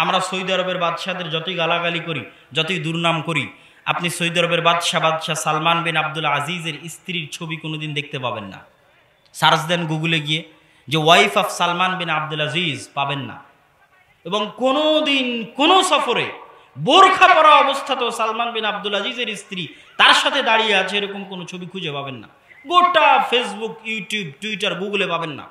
আমরা সৌদি আরবের বাদশাদের যতই গালাগালি করি, যতই দুর্নাম করি, আপনি সৌদি আরবের বাদশাহ সালমান বিন আব্দুল আজিজের স্ত্রীর ছবি কোনোদিন দেখতে পাবেন না। সার্চ দেন গুগলে গিয়ে যে ওয়াইফ অফ সালমান বিন আব্দুল আজিজ, পাবেন না। এবং কোনোদিন কোনো সফরে বোরখা পরা অবস্থাতেও সালমান বিন আব্দুল আজিজের স্ত্রী তার সাথে দাঁড়িয়ে আছে এরকম কোনো ছবি খুঁজে পাবেন না। গোটা ফেসবুক, ইউটিউব, টুইটার, গুগলে পাবেন না।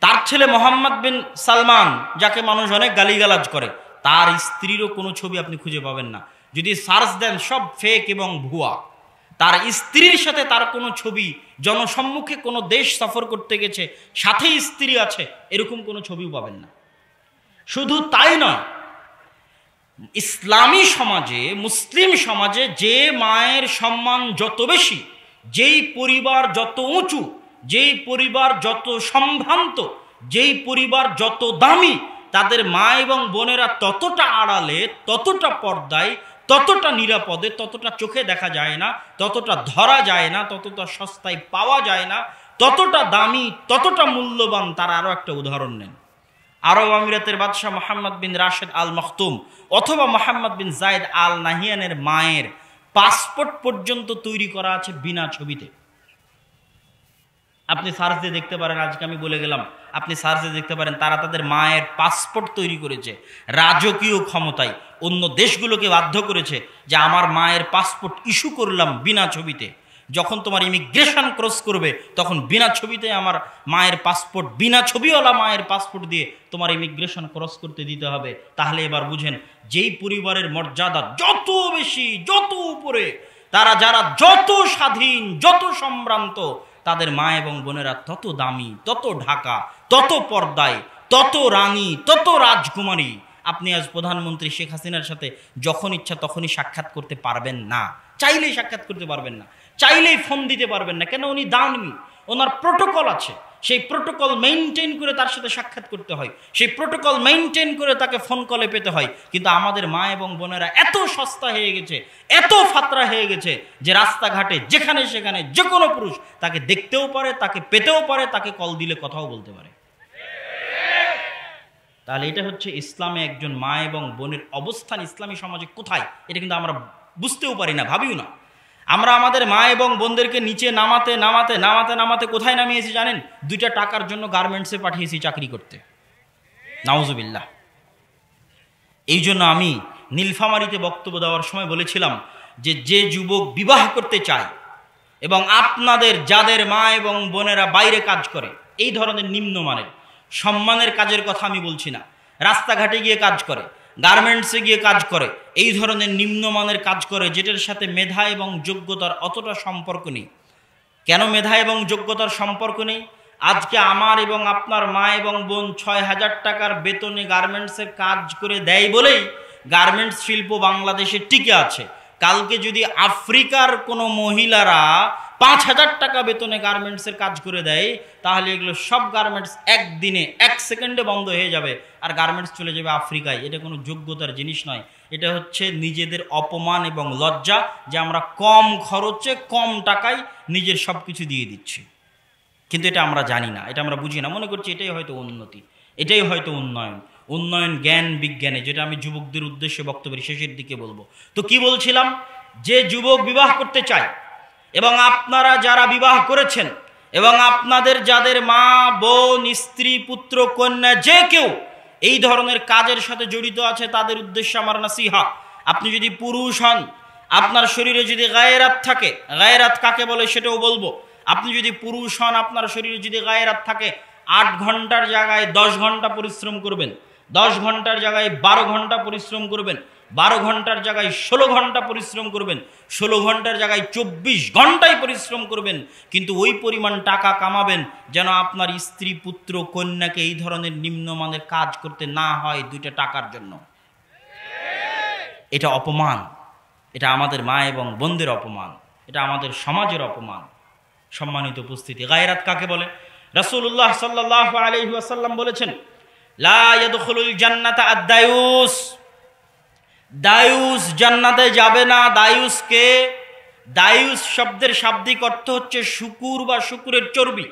তার ছেলে মোহাম্মদ বিন সালমান, যাকে মানুষ অনেক গালিগালাজ করে, তার স্ত্রীরও কোনো ছবি আপনি খুঁজে পাবেন না। যদি সার্চ দেন সব ফেক এবং ভুয়া। তার স্ত্রীর সাথে তার কোনো ছবি, জনসম্মুখে কোনো দেশ সফর করতে গেছে সাথে স্ত্রী আছে, এরকম কোনো ছবিও পাবেন না। শুধু তাই নয়, ইসলামী সমাজে, মুসলিম সমাজে যে মায়ের সম্মান যত বেশি, যেই পরিবার যত উঁচু, যেই পরিবার যত সম্ভ্রান্ত, যেই পরিবার যত দামি, তাদের মা এবং বোনেরা ততটা আড়ালে, ততটা পর্দায়, ততটা নিরাপদে, ততটা চোখে দেখা যায় না, ততটা ধরা যায় না, ততটা সস্তায় পাওয়া যায় না, ততটা দামি, ততটা মূল্যবান। তার আরও একটা উদাহরণ নেন। আরব আমিরাতের বাদশাহ মোহাম্মদ বিন রাশেদ আল মখতুম অথবা মোহাম্মদ বিন জায়েদ আল নাহিয়ানের মায়ের পাসপোর্ট পর্যন্ত তৈরি করা আছে বিনা ছবিতে। আপনি সার্চ দিয়ে দেখতে পারেন, আজকে আমি বলে গেলাম, আপনি সার্চ দিয়ে দেখতে পারেন তারা তাদের মায়ের পাসপোর্ট তৈরি করেছে রাজকীয় ক্ষমতায়। অন্য দেশগুলোকে বাধ্য করেছে যে আমার মায়ের পাসপোর্ট ইস্যু করলাম বিনা ছবিতে। যখন তোমার ইমিগ্রেশন ক্রস করবে তখন বিনা ছবিতে আমার মায়ের পাসপোর্ট, বিনা ছবিওয়ালা মায়ের পাসপোর্ট দিয়ে তোমার ইমিগ্রেশন ক্রস করতে দিতে হবে। তাহলে এবার বুঝেন, যেই পরিবারের মর্যাদা যত বেশি, যত উপরে, তারা যারা যত স্বাধীন, যত সম্ভ্রান্ত, তাদের মা এবং বোনেরা তত দামি, তত ঢাকা, তত পর্দায়, তত রানী, তত রাজকুমারী। আপনি আজ প্রধানমন্ত্রী শেখ হাসিনার সাথে যখন ইচ্ছা তখনই সাক্ষাৎ করতে পারবেন না, চাইলেই সাক্ষাৎ করতে পারবেন না, চাইলেই ফোন দিতে পারবেন না। কেন? উনি দানবী, ওনার প্রোটোকল আছে, সেই প্রোটোকল মেইনটেইন করে তার সাথে সাক্ষাৎ করতে হয়, সেই প্রোটোকল মেইনটেইন করে তাকে ফোন কলে পেতে হয়। কিন্তু আমাদের মা এবং বোনেরা এত সস্তা হয়ে গেছে, এত ফাতরা হয়ে গেছে যে রাস্তাঘাটে যেখানে সেখানে যে কোনো পুরুষ তাকে দেখতেও পারে, তাকে পেতেও পারে, তাকে কল দিলে কথাও বলতে পারে। তাহলে এটা হচ্ছে ইসলামে একজন মা এবং বোনের অবস্থান ইসলামী সমাজে কোথায়, এটা কিন্তু আমরা বুঝতেও পারি না, ভাবিও না। আমরা আমাদের মা এবং বোনদেরকে নিচে নামাতে নামাতে নামাতে নামাতে কোথায় নামিয়েছি জানেন? 2টা টাকার জন্য গার্মেন্টসে পাঠিয়েছি চাকরি করতে। নাউজুবিল্লাহ। এই জন্য আমি নীলফামারীতে বক্তব্য দেওয়ার সময় বলেছিলাম যে যে যুবক বিবাহ করতে চায় এবং আপনাদের যাদের মা এবং বোনেরা বাইরে কাজ করে, এই ধরনের নিম্নমানের সম্মানের কাজের কথা আমি বলছি না, রাস্তাঘাটে গিয়ে কাজ করে, গার্মেন্টসে গিয়ে কাজ করে, এই ধরনের নিম্নমানের কাজ করে যেটার সাথে মেধা এবং যোগ্যতার অতটা সম্পর্ক নেই। কেন মেধা এবং যোগ্যতার সম্পর্ক নেই? আজকে আমার এবং আপনার মা এবং বোন 6,000 টাকার বেতনে গার্মেন্টসের কাজ করে দেয় বলেই গার্মেন্টস শিল্প বাংলাদেশে টিকে আছে। কালকে যদি আফ্রিকার কোনো মহিলারা 5,000 টাকা বেতনে গার্মেন্টসের কাজ করে দেয়, তাহলে এগুলো সব গার্মেন্টস একদিনে, 1 সেকেন্ডে বন্ধ হয়ে যাবে, আর গার্মেন্টস চলে যাবে আফ্রিকায়। এটা কোনো যোগ্যতার জিনিস নয়, এটা হচ্ছে নিজেদের অপমান এবং লজ্জা যে আমরা কম খরচে, কম টাকায় নিজের সব কিছু দিয়ে দিচ্ছি। কিন্তু এটা আমরা জানি না, এটা আমরা বুঝি না, মনে করছি এটাই হয়তো উন্নতি, এটাই হয়তো উন্নয়ন। উন্নয়ন জ্ঞান বিজ্ঞানে, যেটা আমি যুবকদের উদ্দেশ্যে বক্তব্যের শেষের দিকে বলবো। তো কি বলছিলাম? যে যুবক বিবাহ করতে চায় এবং আপনারা যারা বিবাহ করেছেন এবং আপনাদের যাদের মা, বোন, স্ত্রী, পুত্র, কন্যা যে কেউ এই ধরনের কাজের সাথে জড়িত আছে, তাদের উদ্দেশ্যে আমার নাসিহা, আপনি যদি পুরুষ হন, আপনার শরীরে যদি গায়রাত থাকে, গায়রাত কাকে বলে সেটাও বলবো। আপনি যদি পুরুষ হন, আপনার শরীরে যদি গায়রাত থাকে, 8 ঘন্টার জায়গায় 10 ঘন্টা পরিশ্রম করবেন, 10 ঘন্টার জায়গায় 12 ঘন্টা পরিশ্রম করবেন, 12 ঘন্টার জায়গায় 16 ঘন্টা পরিশ্রম করবেন, 16 ঘন্টার জায়গায় 24 ঘন্টায় পরিশ্রম করবেন। কিন্তু ওই পরিমাণ টাকা কামাবেন যেন আপনার স্ত্রী, পুত্র, কন্যাকে এই ধরনের নিম্নমানের কাজ করতে না হয় 2টা টাকার জন্য। এটা অপমান, এটা আমাদের মা এবং বোনদের অপমান, এটা আমাদের সমাজের অপমান। সম্মানিত উপস্থিতি, গায়রাত কাকে বলে? রাসূলুল্লাহ সাল্লাল্লাহু আলাইহি ওয়াসাল্লাম বলেছেন, লা ইয়াদখুলুল জান্নাতা আদ-দায়ুস, দায়ুস জান্নাতে যাবে না। দায়ুসকে, দায়ুস শব্দের শাব্দিক অর্থ হচ্ছে শুকুর বা শুকুরের চর্বি।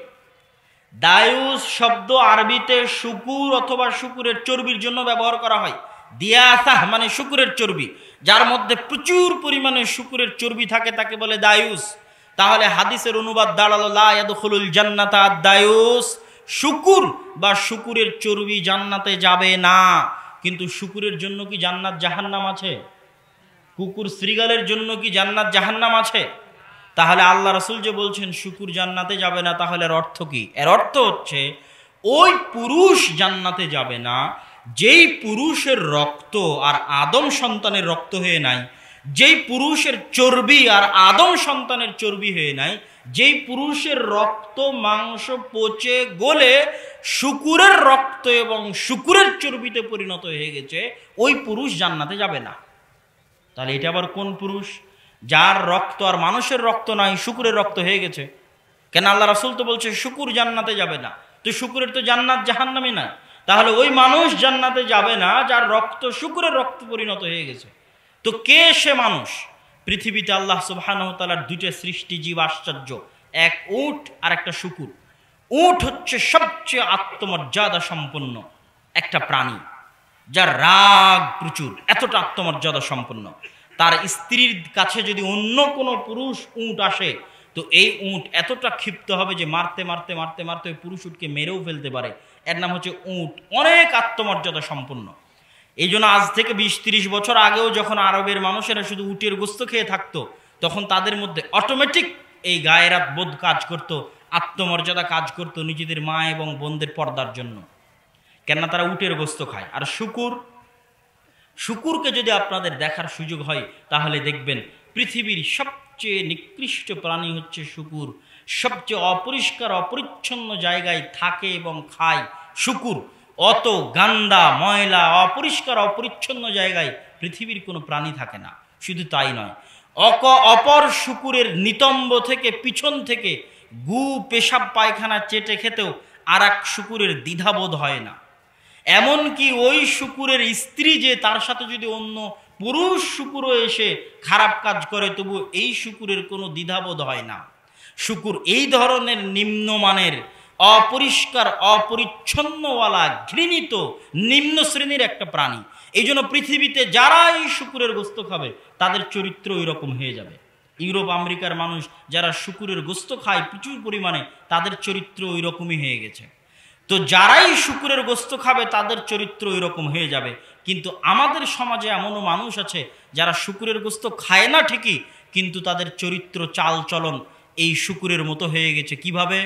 দায়ুস শব্দ আরবিতে শুকুর অথবা শুকুরের চর্বির জন্য ব্যবহার করা হয়। দিয়াসাহ মানে শুকুরের চর্বি, যার মধ্যে প্রচুর পরিমাণে শুকুরের চর্বি থাকে তাকে বলে দায়ুস। তাহলে হাদিসের অনুবাদ দাঁড়ালো লা ইয়াদখুলুল জান্নাতা আদ-দায়ুস, শুকুর বা শুকুরের চর্বি জান্নাতে যাবে না। কিন্তু শুকুরের জন্য কি জান্নাত জাহান্নাম আছে? কুকুর শ্রীগালের জন্য কি জান্নাত জাহান্নাম আছে? তাহলে আল্লাহ রাসূল যে বলছেন শুকুর জান্নাতে যাবে না, তাহলে এর অর্থ কি? এর অর্থ হচ্ছে ওই পুরুষ জান্নাতে যাবে না যেই পুরুষের রক্ত আর আদম সন্তানের রক্ত হয়ে নাই, যেই পুরুষের চর্বি আর আদম সন্তানের চর্বি হয়ে নাই, যেই পুরুষের রক্ত মাংস পচে গলে শুকুরের রক্ত এবং শুকুরের চর্বিতে পরিণত হয়ে গেছে, ওই পুরুষ জান্নাতে যাবে না। তাহলে এটা আবার কোন পুরুষ? যার রক্ত আর মানুষের রক্ত নয়, শুকুরের রক্ত হয়ে গেছে। কেন আল্লাহ রাসূল তো বলছে শুকুর জান্নাতে যাবে না, তো শুকুরের তো জান্নাত জাহান্নামে না। তাহলে ওই মানুষ জান্নাতে যাবে না যার রক্ত শুকুরের রক্ত পরিণত হয়ে গেছে। তো কে সে মানুষ? পৃথিবীতে আল্লাহ সুবহানাহু ওয়া তাআলার দুইটা সৃষ্টি জীব আশ্চর্য, এক উট আর একটা শুকুর। উট হচ্ছে সবচেয়ে আত্মমর্যাদা সম্পন্ন একটা প্রাণী, যার রাগ প্রচুর, এতটা আত্মমর্যাদা সম্পন্ন। তার স্ত্রীর কাছে যদি অন্য কোনো পুরুষ উট আসে, তো এই উট এতটা ক্ষিপ্ত হবে যে মারতে মারতে মারতে মারতে ওই পুরুষ উটকে মেরেও ফেলতে পারে। এর নাম হচ্ছে উট, অনেক আত্মমর্যাদা সম্পন্ন। এই জন্য আজ থেকে 20-30 বছর আগেও যখন আরবের মানুষেরা শুধু উটের গোস্ত খেয়ে থাকতো, তখন তাদের মধ্যে অটোমেটিক এই গায়রাত বোধ কাজ করত, আত্মমর্যাদা কাজ করত নিজেদের মা এবং বোনদের পর্দার জন্য। কেননা তারা উটের গোস্ত খায়। আর শুকুরকে যদি আপনাদের দেখার সুযোগ হয়, তাহলে দেখবেন পৃথিবীর সবচেয়ে নিকৃষ্ট প্রাণী হচ্ছে শুকুর। সবচেয়ে অপরিষ্কার অপরিচ্ছন্ন জায়গায় থাকে এবং খায় শুকুর। অত গান্দা ময়লা অপরিষ্কার অপরিচ্ছন্ন জায়গায় পৃথিবীর কোনো প্রাণী থাকে না। শুধু তাই নয়, অপর শুকুরের নিতম্ব থেকে, পিছন থেকে গু পেশাব পায়খানা চেটে খেতেও আর এক শুকুরের দ্বিধাবোধ হয় না। এমনকি ওই শুকুরের স্ত্রী যে, তার সাথে যদি অন্য পুরুষ শুকুরও এসে খারাপ কাজ করে, তবু এই শুকুরের কোনো দ্বিধাবোধ হয় না। শুকুর এই ধরনের নিম্নমানের অপরিষ্কার অপরিচ্ছন্নওয়ালা ঘৃণিত নিম্ন শ্রেণীর একটা প্রাণী। এই জন্য পৃথিবীতে যারা এই শুকুরের গোস্ত খাবে তাদের চরিত্র ওই রকম হয়ে যাবে। ইউরোপ আমেরিকার মানুষ যারা শুকুরের গোস্ত খায় প্রচুর পরিমাণে, তাদের চরিত্র ওই রকমই হয়ে গেছে। তো যারাই শুকুরের গোস্ত খাবে তাদের চরিত্র ওই রকম হয়ে যাবে। কিন্তু আমাদের সমাজে এমনও মানুষ আছে যারা শুকুরের গোস্ত খায় না ঠিকই, কিন্তু তাদের চরিত্র চাল চলন এই শুকুরের মতো হয়ে গেছে। কিভাবে?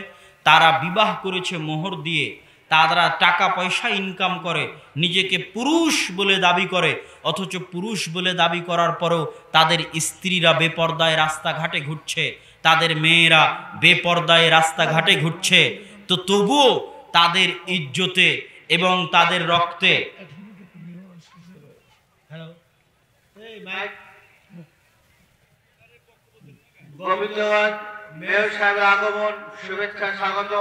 তারা বিবাহ করেছে মোহর দিয়ে, তারা টাকা পয়সা ইনকাম করে, নিজেকে পুরুষ বলে দাবি করে, অথচ পুরুষ বলে দাবি করার পরেও তাদের স্ত্রীরা বেপর্দায় রাস্তাঘাটে ঘুরছে, তাদের মেয়েরা বেপর্দায় রাস্তাঘাটে ঘুরছে। তো তবুও তাদের ইজ্জতে এবং তাদের রক্তে গোবিন্দগঞ্জ মেয়র সাহেবের আগমন, শুভেচ্ছা স্বাগত।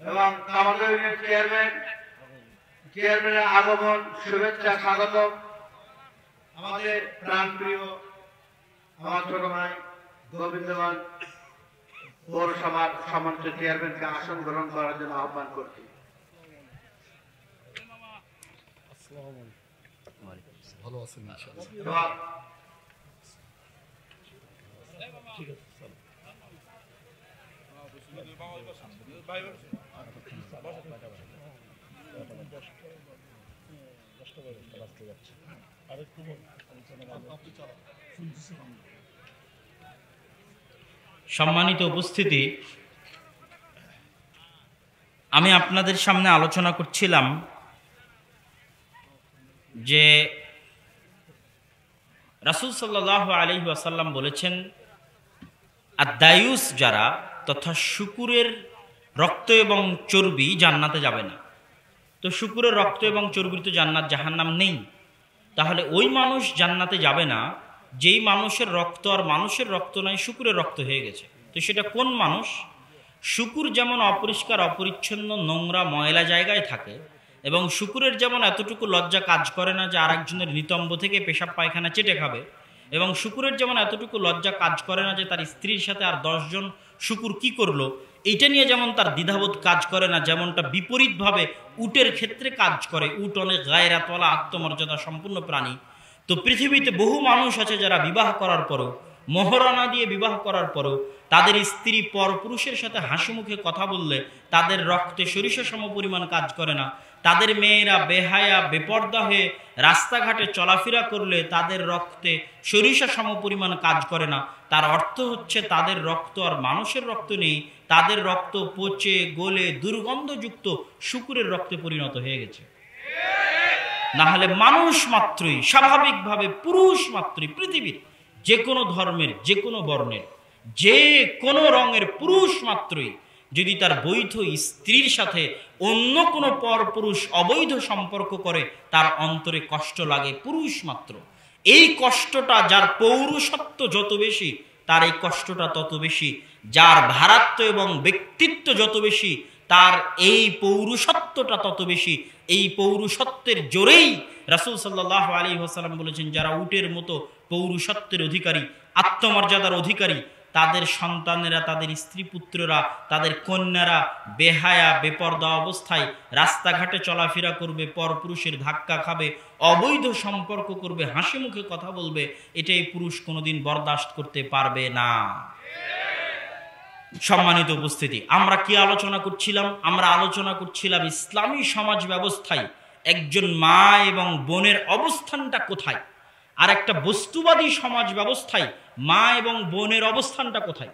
এবং কামারগাঁও ইউনিয়ন চেয়ারম্যানের আগমন, শুভেচ্ছা স্বাগত। আমাদের প্রাণপ্রিয় আমার ছোট ভাই গোবিন্দগঞ্জ পৌরসভার সম্মানিত চেয়ারম্যানকে আসন গ্রহণ করার জন্য আহ্বান করছি। ভালো আছেন ইনশাআল্লাহ। সম্মানিত উপস্থিতি, আমি আপনাদের সামনে আলোচনা করছিলাম যে রাসূল সাল্লাল্লাহু আলাইহি ওয়াসাল্লাম বলেছেন, আদ-দায়ুস যারা, তথা শুকুরের রক্ত এবং চর্বি জান্নাতে যাবে না। তো শুকুরের রক্ত এবং চর্বির তো জান্নাত জাহান্নাম নেই। তাহলে ওই মানুষ জান্নাতে যাবে না যেই মানুষের রক্ত আর মানুষের রক্ত নয়, শুকুরের রক্ত হয়ে গেছে। তো সেটা কোন মানুষ? শুকুর যেমন অপরিষ্কার অপরিচ্ছন্ন নোংরা ময়লা জায়গায় থাকে, এবং শুকুরের যেমন এতটুকু লজ্জা কাজ করে না যে আরেকজনের নিতম্ব থেকে পেশাব পায়খানা চেটে খাবে, এবং শুকুরের যেমন এতটুকু লজ্জা কাজ করে না যে তার স্ত্রীর সাথে আর 10 জন শুকুর কি করলো এইটা নিয়ে যেমন তার দ্বিধাবোধ কাজ করে না, যেমনটা বিপরীতভাবে উটের ক্ষেত্রে কাজ করে। উট অনেক গায়রাতওয়ালা আত্মমর্যাদা সম্পূর্ণ প্রাণী। তো পৃথিবীতে বহু মানুষ আছে যারা বিবাহ করার পরও, মোহরানা দিয়ে বিবাহ করার পরও তাদের স্ত্রী পরপুরুষের সাথে হাসি মুখে কথা বললে তাদের রক্তে সরিষা সম পরিমাণ কাজ করে না। তাদের মেয়েরা বেহায়া বেপর্দা হয়ে রাস্তাঘাটে চলাফেরা করলে তাদের রক্তে সরিষা সম পরিমাণ কাজ করে না। তার অর্থ হচ্ছে তাদের রক্ত আর মানুষের রক্ত নেই, তাদের রক্ত পচে গলে দুর্গন্ধযুক্ত শুকুরের রক্তে পরিণত হয়ে গেছে। না হলে মানুষ মাত্রই, স্বাভাবিকভাবে পুরুষ মাত্রই, পৃথিবীর যে কোনো ধর্মের, যে কোনো বর্ণের, যে কোনো রঙের পুরুষ মাত্রই যদি তার বৈধ স্ত্রীর সাথে অন্য কোনো পরপুরুষ অবৈধ সম্পর্ক করে তার অন্তরে কষ্ট লাগে পুরুষ মাত্র। এই কষ্টটা যার পৌরুষত্ব যত বেশি তার এই কষ্টটা তত বেশি, যার ভারাত্ম এবং ব্যক্তিত্ব যত বেশি তার এই পৌরুষত্বটা তত বেশি। এই পৌরুষত্বের জোরেই রাসূল সাল্লাল্লাহু আলাইহি ওয়াসাল্লাম বলেছেন, যারা উটের মতো পৌরুষত্বের অধিকারী, আত্মমর্যাদার অধিকারী, তাদের সন্তানেরা, তাদের স্ত্রী পুত্ররা, তাদের কন্যারা বেহায়া বেপর্দা অবস্থায় রাস্তাঘাটে চলাফেরা করবে, পরপুরুষের ধাক্কা খাবে, অবৈধ সম্পর্ক করবে, হাসি মুখে কথা বলবে, এটাই পুরুষ কোনোদিন বরদাস্ত করতে পারবে না। সম্মানিত উপস্থিতি, আমরা কি আলোচনা করছিলাম? আমরা আলোচনা করছিলাম ইসলামী সমাজ ব্যবস্থায় একজন মা এবং বোনের অবস্থানটা কোথায়, আর একটা বস্তুবাদী সমাজ ব্যবস্থায় মা এবং বোনের অবস্থানটা কোথায়।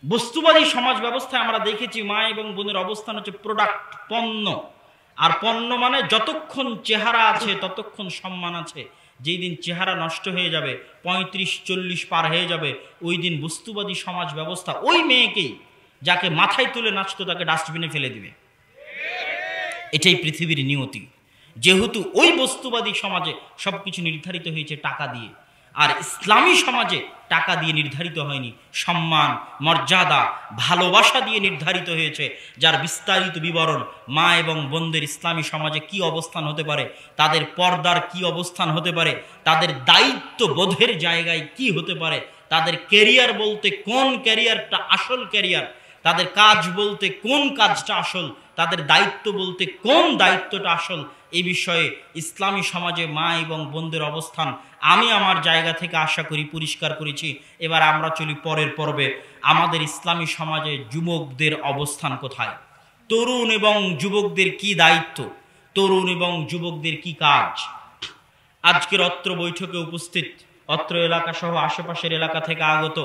বস্তুবাদী সমাজ ব্যবস্থায় আমরা দেখেছি মা এবং বোনের অবস্থান হচ্ছে প্রোডাক্ট, পণ্য। আর পণ্য মানে যতক্ষণ চেহারা আছে ততক্ষণ সম্মান আছে। যেই দিন চেহারা নষ্ট হয়ে যাবে, 35-40 পার হয়ে যাবে, ওই দিন বস্তুবাদী সমাজ ব্যবস্থা ওই মেয়েকেই যাকে মাথায় তুলে নাচতো তাকে ডাস্টবিনে ফেলে দিবে। এটাই পৃথিবীর নিয়তি। যেহেতু ওই বস্তুবাদী সমাজে সবকিছু নির্ধারিত হয়েছে টাকা দিয়ে, আর ইসলামী সমাজে টাকা দিয়ে নির্ধারিত হয়নি, সম্মান, মর্যাদা, ভালোবাসা দিয়ে নির্ধারিত হয়েছে, যার বিস্তারিত বিবরণ মা এবং বোনদের ইসলামী সমাজে কি অবস্থান হতে পারে, তাদের পর্দার কি অবস্থান হতে পারে, তাদের দায়িত্ব বোধের জায়গায় কি হতে পারে, তাদের ক্যারিয়ার বলতে কোন ক্যারিয়ারটা আসল ক্যারিয়ার, তাদের কাজ বলতে কোন কাজটা আসল, তাদের দায়িত্ব বলতে কোন দায়িত্বটা আসল, এই বিষয়ে ইসলামী সমাজে মা এবং বোনদের অবস্থান আমি আমার জায়গা থেকে আশা করি পরিষ্কার করেছি। এবার আমরা চলি পরের পর্বে। আমাদের ইসলামী সমাজে যুবকদের অবস্থান কোথায়, তরুণ এবং যুবকদের কি দায়িত্ব, তরুণ এবং যুবকদের কি কাজ। আজকের অত্র বৈঠকে উপস্থিত অত্র এলাকা সহ আশেপাশের এলাকা থেকে আগত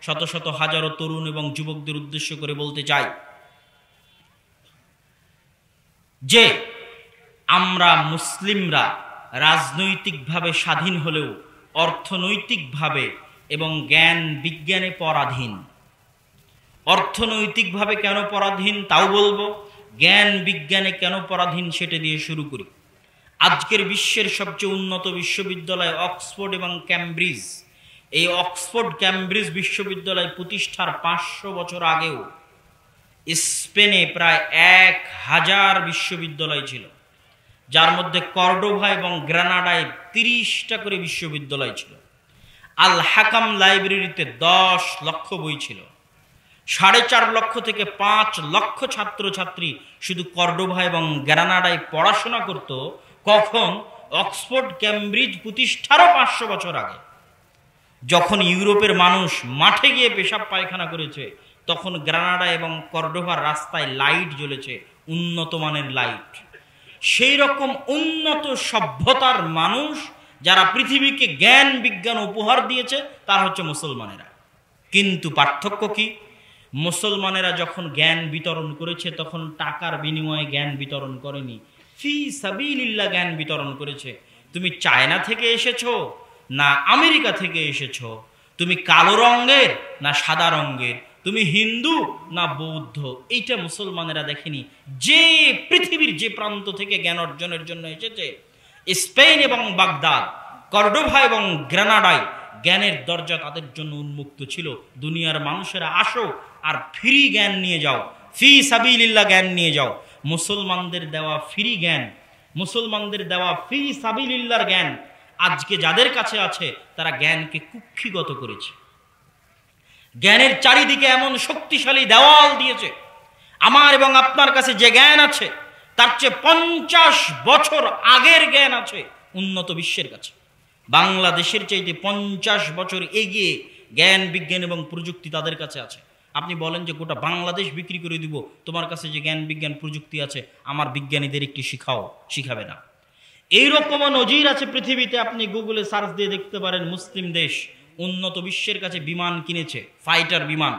শত শত হাজারো তরুণ এবং যুবকদের উদ্দেশ্য করে বলতে চাই যে আমরা মুসলিমরা রাজনৈতিকভাবে স্বাধীন হলেও অর্থনৈতিকভাবে এবং জ্ঞান বিজ্ঞানে পরাধীন। অর্থনৈতিকভাবে কেন পরাধীন তাও বলবো, জ্ঞান বিজ্ঞানে কেন পরাধীন সেটা দিয়ে শুরু করি। আজকের বিশ্বের সবচেয়ে উন্নত বিশ্ববিদ্যালয় অক্সফোর্ড এবং ক্যামব্রিজ, এই অক্সফোর্ড ক্যামব্রিজ বিশ্ববিদ্যালয় প্রতিষ্ঠার 500 বছর আগেও স্পেনে প্রায় 1000 বিশ্ববিদ্যালয় ছিল, যার মধ্যে কর্ডোভা এবং গ্রানাডায় 30টা করে বিশ্ববিদ্যালয় ছিল। আল হাকাম লাইব্রেরিতে 10 লক্ষ বই ছিল। 4.5 লক্ষ থেকে 5 লক্ষ ছাত্রছাত্রী শুধু কর্ডোভা এবং গ্রানাডায় পড়াশোনা করত। কখন? অক্সফোর্ড ক্যামব্রিজ প্রতিষ্ঠারও 500 বছর আগে। যখন ইউরোপের মানুষ মাঠে গিয়ে পেশাব পায়খানা করেছে তখন গ্রানাডা এবং কর্ডোভার রাস্তায় লাইট জ্বলেছে, উন্নত মানের লাইট। সেই রকম উন্নত সভ্যতার মানুষ যারা পৃথিবীকে জ্ঞান বিজ্ঞান উপহার দিয়েছে তারা হচ্ছে মুসলমানেরা। কিন্তু পার্থক্য কি? মুসলমানেরা যখন জ্ঞান বিতরণ করেছে তখন টাকার বিনিময়ে জ্ঞান বিতরণ করেনি, ফি সাবিলিল্লাহ জ্ঞান বিতরণ করেছে। তুমি চায়না থেকে এসেছো না আমেরিকা থেকে এসেছো, তুমি কালো রঙের না সাদা রঙের, তুমি হিন্দু না বৌদ্ধ, এইটা মুসলমানেরা দেখেনি। যে পৃথিবীর যে প্রান্ত থেকে জ্ঞান অর্জনের জন্য এসেছে, স্পেন এবং বাগদাদ, কর্ডোভা এবং গ্রানাডায় জ্ঞানের দরজা তাদের জন্য উন্মুক্ত ছিল। দুনিয়ার মানুষেরা আসো আর ফ্রি জ্ঞান নিয়ে যাও, ফি সাবিলিল্লাহ জ্ঞান নিয়ে যাও। মুসলমানদের দেওয়া ফ্রি জ্ঞান, মুসলমানদের দেওয়া ফি সাবিলিল্লাহর জ্ঞান আজকে যাদের কাছে আছে তারা জ্ঞানকে কুক্ষিগত করেছে, জ্ঞানের চারিদিকে এমন শক্তিশালী দেওয়াল দিয়েছে। আমার এবং আপনার কাছে যে জ্ঞান আছে তার চেয়ে 50 বছর আগের জ্ঞান আছে উন্নত বিশ্বের কাছে। বাংলাদেশের চাইতে 50 বছর এগিয়ে জ্ঞান বিজ্ঞান এবং প্রযুক্তি তাদের কাছে আছে। আপনি বলেন যে গোটা বাংলাদেশ বিক্রি করে দিব, তোমার কাছে যে জ্ঞান বিজ্ঞান প্রযুক্তি আছে আমার বিজ্ঞানীদের একটি শিখাবে না। এইরকমও নজির আছে পৃথিবীতে। আপনি গুগলে সার্চ দিয়ে দেখতে পারেন, মুসলিম দেশ উন্নত বিশ্বের কাছে বিমান কিনেছে, ফাইটার বিমান।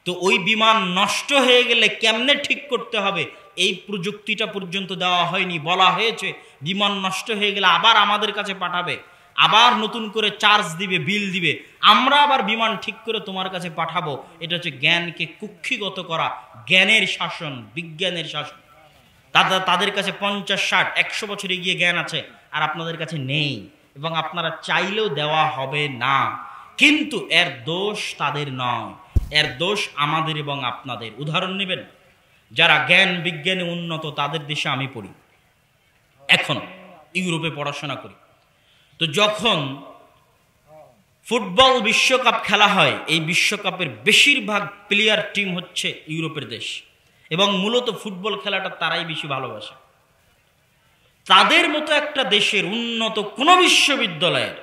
তো ওই বিমান নষ্ট হয়ে গেলে কেমনে ঠিক করতে হবে এই প্রযুক্তিটা পর্যন্ত দেওয়া হয়নি। বলা হয়েছে বিমান নষ্ট হয়ে গেলে আবার আমাদের কাছে পাঠাবে, আবার নতুন করে চার্জ দিবে, বিল দিবে, আমরা আবার বিমান ঠিক করে তোমার কাছে পাঠাবো। এটা হচ্ছে জ্ঞানকে কুক্ষিগত করা, জ্ঞানের শাসন, বিজ্ঞানের শাসন। তাদের কাছে 50, 60, 100 বছর এগিয়ে জ্ঞান আছে আর আপনাদের কাছে নেই, এবং আপনারা চাইলেও দেওয়া হবে না। কিন্তু এর দোষ তাদের নয়, এর দোষ আমাদের এবং আপনাদের। উদাহরণ নেবেন, যারা জ্ঞান বিজ্ঞানে উন্নত তাদের দেশে আমি পড়ি, এখন ইউরোপে পড়াশোনা করি। তো যখন ফুটবল বিশ্বকাপ খেলা হয়, এই বিশ্বকাপের বেশিরভাগ প্লেয়ার টিম হচ্ছে ইউরোপের দেশ, এবং মূলত ফুটবল খেলাটা তারাই বেশি ভালোবাসে। তাদের মতো একটা দেশের উন্নত কোনো বিশ্ববিদ্যালয়ের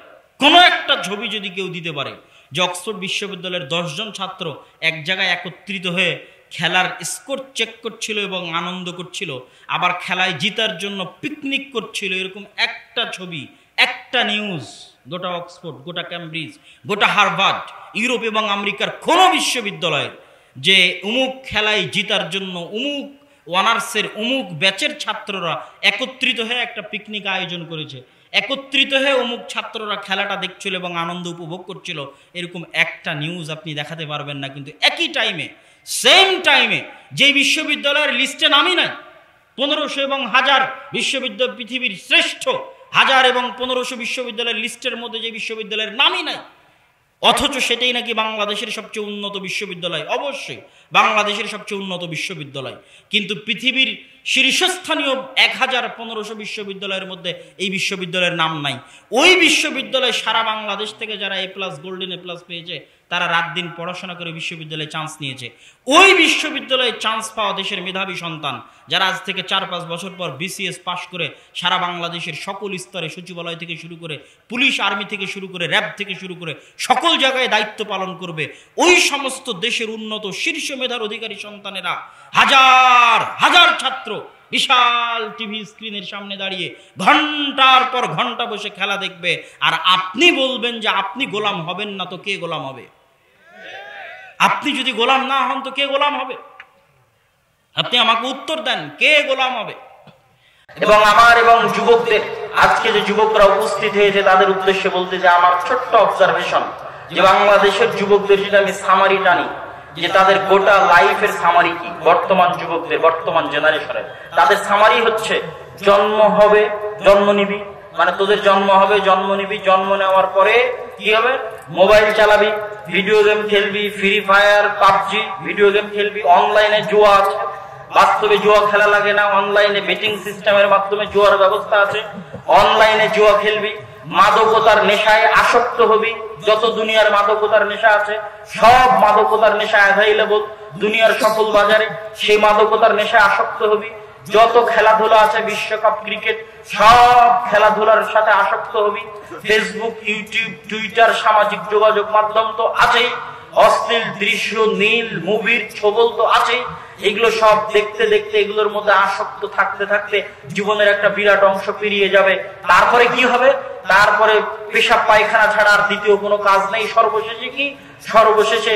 কোনো একটা ছবি যদি কেউ দিতে পারে যে অক্সফোর্ড বিশ্ববিদ্যালয়ের 10 জন ছাত্র এক জায়গায় একত্রিত হয়ে খেলার স্কোর চেক করছিল এবং আনন্দ করছিল, আবার খেলায় জিতার জন্য পিকনিক করছিল, এরকম একটা ছবি, একটা নিউজ গোটা অক্সফোর্ড, গোটা ক্যামব্রিজ, গোটা হার্ভার্ড, ইউরোপ এবং আমেরিকার কোনো বিশ্ববিদ্যালয়ের যে অমুক খেলায় জিতার জন্য অমুক অনার্সের অমুক ব্যাচের ছাত্ররা একত্রিত হয়ে একটা পিকনিক আয়োজন করেছে, একত্রিত হয়ে অমুক ছাত্ররা খেলাটা দেখছিল এবং আনন্দ উপভোগ করছিল, এরকম একটা নিউজ আপনি দেখাতে পারবেন না। কিন্তু একই টাইমে, সেম টাইমে যে বিশ্ববিদ্যালয়ের লিস্টে নামই নাই, 1500 এবং 1000 বিশ্ববিদ্যালয়, পৃথিবীর শ্রেষ্ঠ 1000 এবং 1500 বিশ্ববিদ্যালয়ের লিস্টের মধ্যে যে বিশ্ববিদ্যালয়ের নামই নাই, অথচ সেটাই নাকি বাংলাদেশের সবচেয়ে উন্নত বিশ্ববিদ্যালয়। অবশ্যই বাংলাদেশের সবচেয়ে উন্নত বিশ্ববিদ্যালয়, কিন্তু পৃথিবীর শীর্ষস্থানীয় 1000-1500 বিশ্ববিদ্যালয়ের মধ্যে এই বিশ্ববিদ্যালয়ের নাম নাই। ওই বিশ্ববিদ্যালয়ে সারা বাংলাদেশ থেকে যারা A+, গোল্ডেন A+ পেয়েছে তারা রাত দিন পড়াশোনা করে বিশ্ববিদ্যালয়ে চান্স নিয়েছে। ওই বিশ্ববিদ্যালয়ে চান্স পাওয়া দেশের মেধাবী সন্তান যারা আজ থেকে 4-5 বছর পর BCS পাশ করে সারা বাংলাদেশের সকল স্তরে, সচিবালয় থেকে শুরু করে পুলিশ, আর্মি থেকে শুরু করে র্যাব থেকে শুরু করে সকল জায়গায় দায়িত্ব পালন করবে, ওই সমস্ত দেশের উন্নত শীর্ষ মেধার অধিকারী সন্তানেরা হাজার হাজার ছাত্র বিশাল টিভি স্ক্রিনের সামনে দাঁড়িয়ে ঘন্টার পর ঘন্টা বসে খেলা দেখবে, আর আপনি বলবেন যে আপনি গোলাম হবেন না, তো কে গোলাম হবে? আপনি যদি গোলাম না হন তো কে গোলাম হবে? আপনি আমাকে উত্তর দেন, কে গোলাম হবে? এবং আমার এবং যুবকদের, আজকে যে যুবকরা উপস্থিত হয়েছে তাদের উদ্দেশ্যে বলতে যে আমার ছোট্ট অবজারভেশন, যে বাংলাদেশের যুবকদের যদি আমি সামারি টানি, যে তাদের গোটা লাইফের সামারি কি, বর্তমান যুবকদের, বর্তমান জেনারেশনের তাদের সামারি হচ্ছে জন্ম হবে, জন্ম নিবি, মানে তোদের জন্ম হবে, জন্ম নিবি, জন্ম নেওয়ার পরে কি হবে? মোবাইল চালাবি, ভিডিও গেম খেলবি, free Fire, PUBG, video game খেলবি, অনলাইনে জুয়া আছে, বাস্তবে জুয়া খেলা লাগে না, অনলাইনে বেটিং সিস্টেমের মাধ্যমে জুয়ার ব্যবস্থা আছে, অনলাইনে জুয়া খেলবি, মাদকতার নেশায় আসক্ত হবি, যত দুনিয়ার মাদকতার নেশা আছে সব মাদকতার নেশা অ্যাভেইলেবল দুনিয়ার সকল বাজারে, সেই মাদকতার নেশায় আসক্ত হবি, যত খেলাধুলা আছে বিশ্বকাপ, ক্রিকেট, সব খেলাধুলার সাথে আসক্ত হবি, ফেসবুক, ইউটিউব, টুইটার, সামাজিক যোগাযোগ মাধ্যম তো আছেই, অশ্লীল দৃশ্য, নীল মুভির ছবল তো আছেই, এগুলো সব দেখতে দেখতে এগুলোর মধ্যে আসক্ত থাকতে থাকতে জীবনের একটা বিরাট অংশ পেরিয়ে যাবে। তারপরে কি হবে? তারপরে পেশাব পায়খানা ছাড়া আর দ্বিতীয় কোনো কাজ নেই। সর্বশেষে কি? সর্বশেষে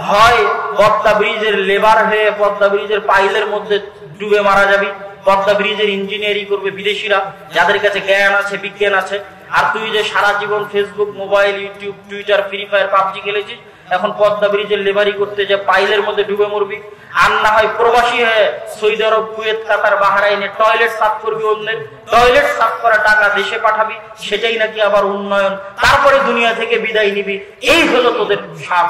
হয় পদ্মা ব্রিজের লেবার হয়ে পদ্মা ব্রিজের পাইলের মধ্যে ডুবে মারা যাবি, পদ্মা ব্রিজের ইঞ্জিনিয়ারিং করবে বিদেশিরা যাদের কাছে জ্ঞান আছে, বিজ্ঞান আছে, আর তুই যে সারা জীবন Facebook, mobile, YouTube, Twitter, Free Fire, PUBG খেলেছিস, এখন পদ্মা ব্রিজের লেবারি করতে যে পাইলের মধ্যে ডুবে মরবি। আর না হয় প্রবাসী হয়ে সৌদি আরব, কুয়েত, কাতার, বাহরাইনে টয়লেট সাফ করবি, অন্যের টয়লেট সাফ করা টাকা দেশে পাঠাবি, সেটাই নাকি আবার উন্নয়ন, তারপরে দুনিয়া থেকে বিদায় নিবি। এই হলো তোদের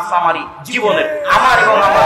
সামারি জীবনের, আমার এবং আমার।